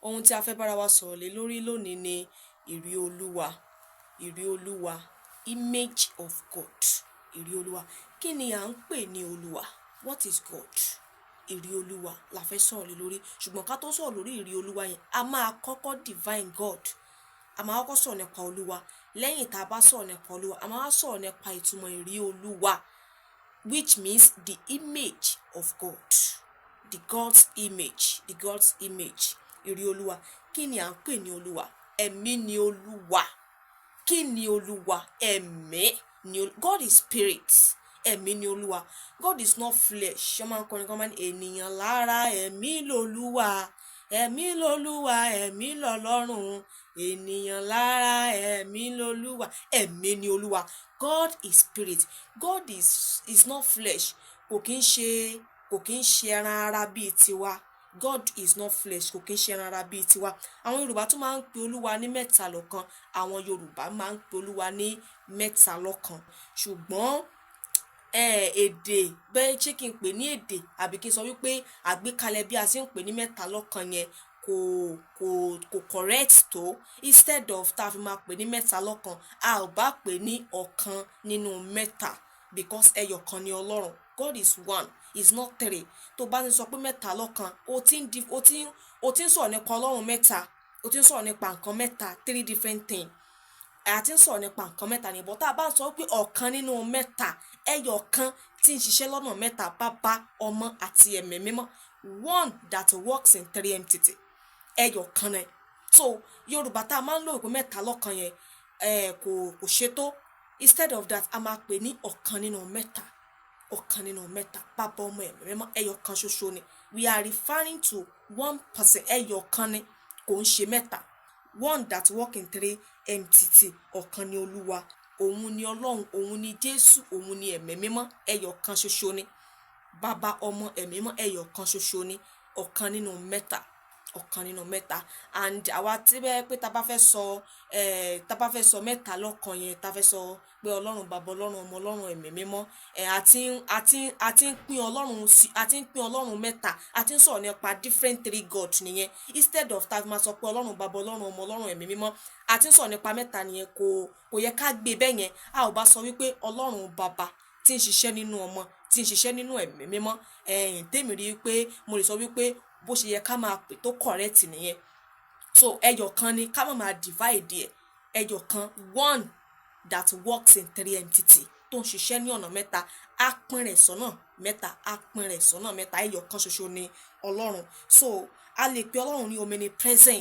Ohun tí a fẹ́ bára wa sọ̀rọ̀ lé lórí lónìí ni ìrí Olúwa. Ìrí Olúwa, image of God. Ìrí Olúwa. Kí ni à ń pè ní Olúwa? What is God? Ìrí Olúwa la fẹ́ sọ̀rọ̀ lé lórí. Ṣùgbọ́n ká tó sọ̀rọ̀ lórí ìrí Olúwa yẹn, a máa kọ́kọ́ define God. A máa kọ́kọ́ sọ̀rọ̀ nípa Olúwa. Lẹ́yìn tá a bá sọ̀rọ̀ nípa Olúwa, a máa sọ̀rọ̀ nípa ìtumọ̀ ìrí Olúwa, which means the image of God. The God's image. The God's image. Ìrí Olúwa. Kí ni à ń pè ní Olúwa? Ẹ̀mí ni Olúwa. Kí ni Olúwa? Ẹ̀mí ni God is spirit. Ẹ̀mí ni Olúwa. God is not flesh. Ṣé máa ń kọrin kan máa ní ènìyàn lára ẹ̀mí lolúwa. Ẹ̀mí lolúwa, ẹ̀mí lọ́lọ́run. Ènìyàn lára ẹ̀mí lolúwa. Ẹ̀mí ni Olúwa. God is spirit. God is not flesh. Kò kí ń ṣe ẹran ara bíi tiwa. God is not flesh. Kò kí ń ṣe ẹran ara bíi tiwa. Àwọn Yorùbá tún máa ń pe Olúwa ní mẹ́ta lọ́kan. Àwọn Yorùbá máa ń pe Olúwa ní mẹ́ta lọ́kan. Ṣùgbọ́n èdè bẹ́ẹ̀ ṣé kí n pè ní èdè àbí kí n sọ wípé àgbékalẹ̀ bí a ṣe ń pè ní mẹ́ta lọ́kan yẹn kò correct tó. Instead of tá a fi máa pè ní mẹ́ta lọ́kan, a ò bá pè ní ọ̀kan nínú mẹ́ta, because ẹyọ kan ni Ọlọ́run. God is one. Is not three. Tó bá ń sọ pé mẹ́ta lọ́kan, o ti ń sọ̀rọ̀ nípa Ọlọ́run mẹ́ta. O ti ń sọ̀rọ̀ nípa nǹkan mẹ́ta, three different things. A ti ń sọ̀rọ̀ nípa nǹkan mẹ́ta ni, but tá a bá sọ pé ọ̀kan nínú mẹ́ta, ẹyọ kan tí ń ṣiṣẹ́ lọ́nà mẹ́ta, Baba, Ọmọ àti Ẹ̀mí Mímọ́. One that works in three entities. Ẹyọ kan náà. So Yorùbá tá a máa ń lò pé mẹ́ta lọ́kan yẹn kò ṣe tó. Instead of that, a máa pè ní ọ̀kan nínú mẹ́ta. Ọ̀kan nínú mẹ́ta, Baba, Ọmọ, Ẹ̀mí Mímọ́. Ẹyọ kan ṣoṣo ni. We are referring to one person. Ẹyọ kan ni, kò ń ṣe mẹ́ta. One that work in three entities. Ọ̀kan ni Olúwa. Òun ni Ọlọ́run. Òun ni Jésù. Òun ni Ẹ̀mí Mímọ́. Ẹyọ kan ṣoṣo ni. Baba, Ọmọ, Ẹ̀mí Mímọ́. Ẹyọ kan ṣoṣo ni. Ọ̀kan nínú mẹ́ta. Ọ̀kan nínú mẹ́ta. And àwa tí bẹ́ẹ̀ pé tá bá fẹ́ sọ mẹ́ta lọ́kan yẹn, tá fẹ́ sọ pé Ọlọ́run Baba, Ọlọ́run Ọmọ, Ọlọ́run Ẹ̀mí Mímọ́, a ti ń pín Ọlọ́run mẹ́ta. A ti ń sọ̀rọ̀ nípa different three gods nìyẹn. Instead of tá máa sọ pé Ọlọ́run Baba, Ọlọ́run Ọmọ, Ọlọ́run Ẹ̀mí Mímọ́, a ti ń sọ̀rọ̀ nípa mẹ́ta nìyẹn. Kò yẹ ká gbé bẹ́ẹ̀ yẹn. A ò bá sọ wípé Ọlọ́run Baba tí ń ṣiṣẹ́ nínú Ọmọ, tí ń ṣiṣẹ́ nínú Ẹ̀mí Mímọ́. Tèmi rí pé mo lè sọ wípé bó ṣe yẹ ká máa pè tó correct nìyẹn. So ẹyọ kan ni, ká má máa divide ẹ̀. Ẹyọ kan, one that works in three entities, tó ń ṣiṣẹ́ ní ọ̀nà mẹ́ta. Á pín rẹ̀ sọ́nà mẹ́ta. Á pín rẹ̀ sọ́nà mẹ́ta. Ẹyọ kan ṣoṣo ni Ọlọ́run. So a lè pe Ọlọ́run ní omnipresent.